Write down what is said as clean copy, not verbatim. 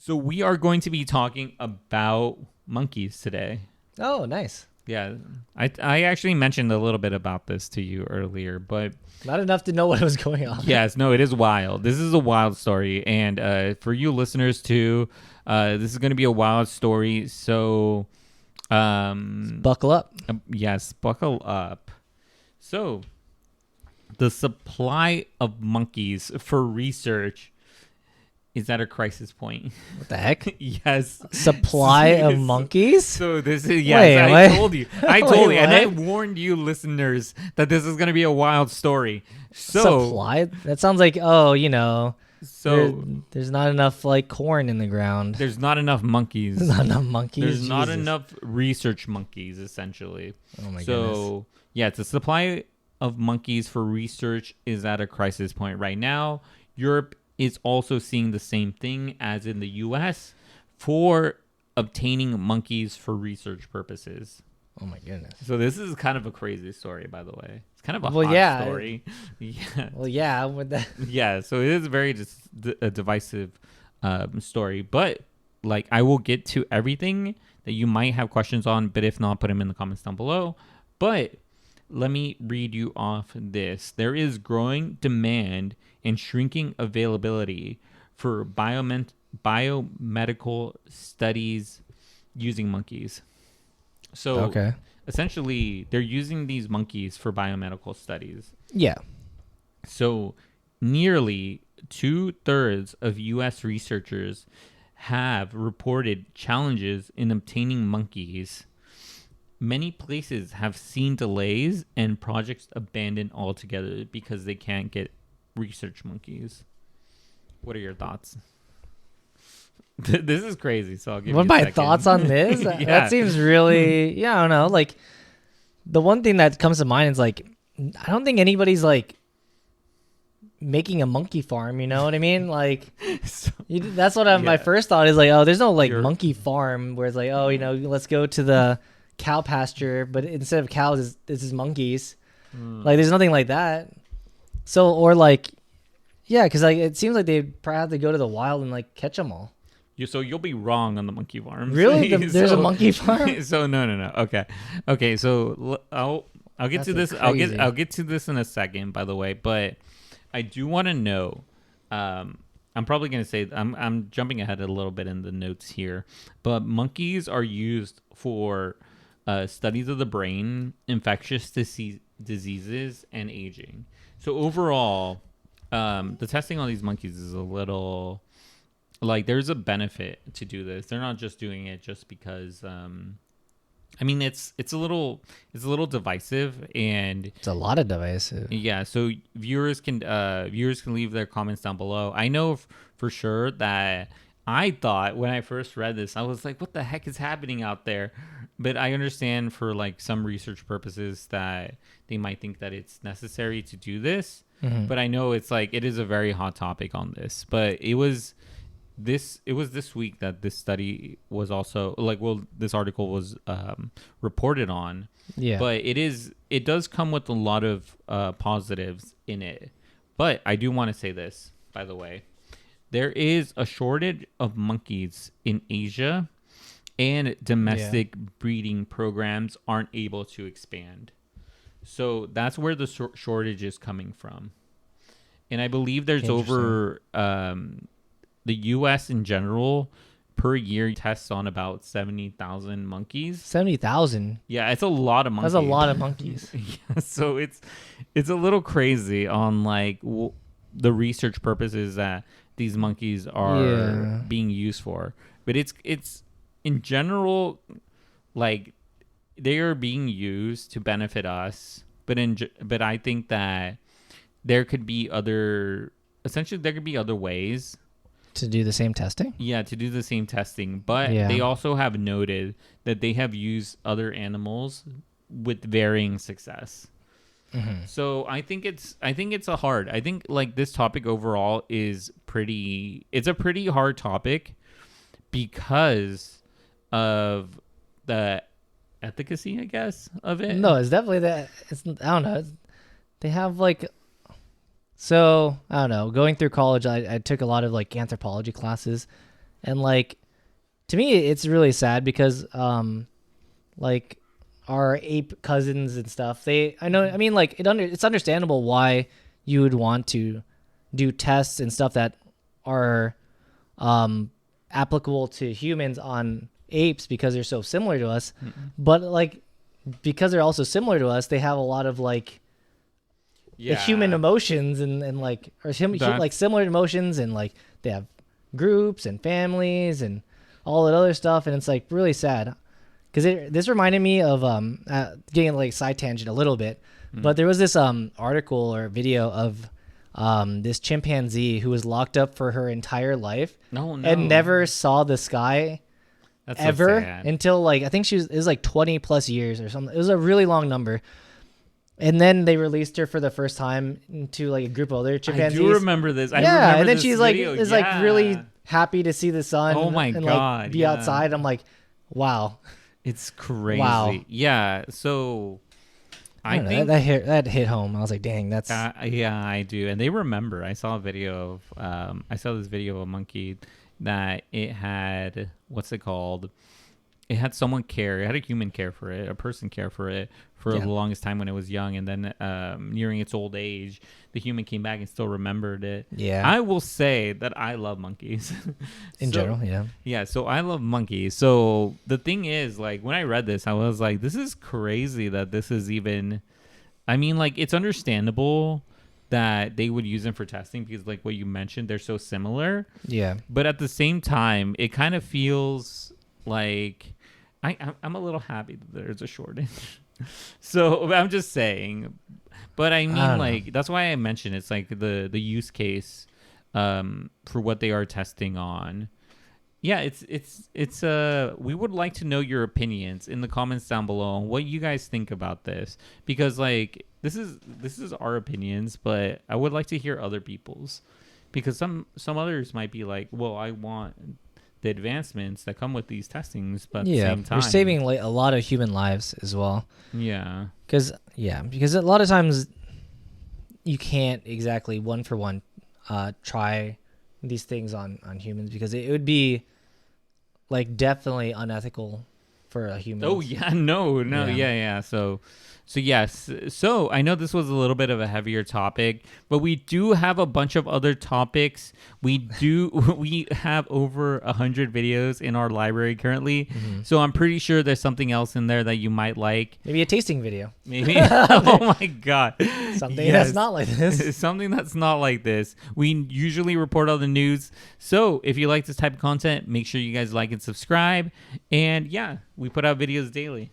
So we are going to be talking about monkeys today. Oh, nice. Yeah, I actually mentioned a little bit about this to you earlier, but Not enough to know what was going on. yes, no, it is wild. This is a wild story, and for you listeners too, this is going to be a wild story. So, Buckle up. yes, buckle up. So, the supply of monkeys for research is at a crisis point. What the heck? Yes. Supply of monkeys? So this is yes. Wait, I what? told you. I told Wait, you, and I what? warned you, listeners, that this is going to be a wild story. So Supply? That sounds like, so there's not enough like corn in the ground. there's not enough monkeys. There's not enough monkeys. There's not Jesus. enough research monkeys, essentially. Oh my goodness. So yeah, the supply of monkeys for research is at a crisis point right now. Europe is also seeing the same thing as in the U.S. for obtaining monkeys for research purposes. Oh my goodness. So this is kind of a crazy story, by the way. It's kind of a Well, hot yeah. story. Yeah, Well, yeah, with that. yeah. So it is very a divisive story, but like I will get to everything that you might have questions on. But if not, put them in the comments down below. But let me read you off this. There is growing demand and shrinking availability for biomedical studies using monkeys. So Okay. essentially, they're using these monkeys for biomedical studies. Yeah. So nearly 2/3 of U.S. researchers have reported challenges in obtaining monkeys. Many places have seen delays and projects abandoned altogether because they can't get research monkeys. What are your thoughts? This is crazy, so I'll give What you are a my second. thoughts on this? Yeah. That seems really, I don't know. Like, the one thing that comes to mind is like, I don't think anybody's like making a monkey farm. You know what I mean? Like, So- that's what my Yeah. first thought is like, oh, there's no like You're- monkey farm where it's like, oh, let's go to the cow pasture, but instead of cows, this is monkeys. Like, there's nothing like that. So, or like, yeah, because like it seems like they probably have to go to the wild and like catch them all. So you'll be wrong on the monkey farm. Really? There's a monkey farm? So no. Okay. So I'll get That's to this. crazy. I'll get to this in a second. By the way, but I do want to know. I'm probably gonna say I'm jumping ahead a little bit in the notes here, but monkeys are used for studies of the brain, infectious diseases, and aging. So overall, the testing on these monkeys is a little. Like there's a benefit to do this. They're not just doing it just because. I mean, it's a little divisive, and It's a lot of devices. yeah. So viewers can leave their comments down below. I know for sure that I thought when I first read this, I was like, "What the heck is happening out there?" But I understand for like some research purposes that they might think that it's necessary to do this. Mhm. But I know it's like it is a very hot topic on this. But it was this week that this study was also this article was reported on. Yeah. But it does come with a lot of positives in it. But I do want to say this, by the way. There is a shortage of monkeys in Asia, and domestic breeding programs aren't able to expand. So that's where the shortage is coming from. And I believe there's over the U.S. in general per year tests on about 70,000 monkeys. 70,000. Yeah, it's a lot of monkeys. That's a lot of monkeys. Yeah, so it's a little crazy on like the research purposes that these monkeys are being used for. But it's in general like they are being used to benefit us. But I think that there could be other ways. To do the same testing? Yeah, to do the same testing. But Yeah. they also have noted that they have used other animals with varying success. Mm-hmm. So I think like this topic overall is it's a pretty hard topic because of the efficacy, I guess, of it. No, it's definitely that. I don't know. They have like So, I don't know. Going through college, I took a lot of like anthropology classes, And like to me it's really sad because like our ape cousins and stuff, I mean like it's understandable why you would want to do tests and stuff that are applicable to humans on apes because they're so similar to us. But like because they're also similar to us, they have a lot of like the human emotions and like like similar emotions, and like they have groups and families and all that other stuff, and it's like really sad because this reminded me of getting like side tangent a little bit, but there was this article or video of this chimpanzee who was locked up for her entire life and never saw the sky ever until like I think it was like 20 plus years or something. It was a really long number. And then they released her for the first time to like a group of other chimpanzees. I do remember this. And then she's like video. like really happy to see the sun. Oh my and God, like be outside. I'm like, wow, it's crazy. Wow. Yeah. So I don't know, think that hit home. I was like, dang, that's yeah, I do. And they remember. I saw a video of I saw this video of a monkey that it had, what's it called? It had someone care. It had a human care for it, a person care for it for the longest time when it was young, and then nearing its old age, the human came back and still remembered it. Yeah. I will say that I love monkeys. In general, yeah. Yeah, so I love monkeys. So the thing is, like, when I read this, I was like, this is crazy that this is even... I mean, like, it's understandable that they would use them for testing because, like, what you mentioned, they're so similar. Yeah. But at the same time, it kind of feels like... I'm a little happy that there's a shortage. So I'm just saying, but I mean, like, that's why I mentioned it's like the use case for what they are testing on. Yeah, it's we would like to know your opinions in the comments down below on what you guys think about this, because like this is our opinions, but I would like to hear other people's, because some others might be like, well, I want the advancements that come with these testings, but at the same time, we're saving like a lot of human lives as well. Yeah. Because a lot of times you can't exactly one for one try these things on humans, because it would be like definitely unethical for a human. Oh yeah, no, yeah. So yes. So I know this was a little bit of a heavier topic, but we do have a bunch of other topics. We have over 100 videos in our library currently. Mm-hmm. So I'm pretty sure there's something else in there that you might like. Maybe a tasting video. Maybe. Oh my God. Something that's not like this. Something that's not like this. We usually report all the news. So if you like this type of content, make sure you guys like and subscribe. And yeah, we put out videos daily.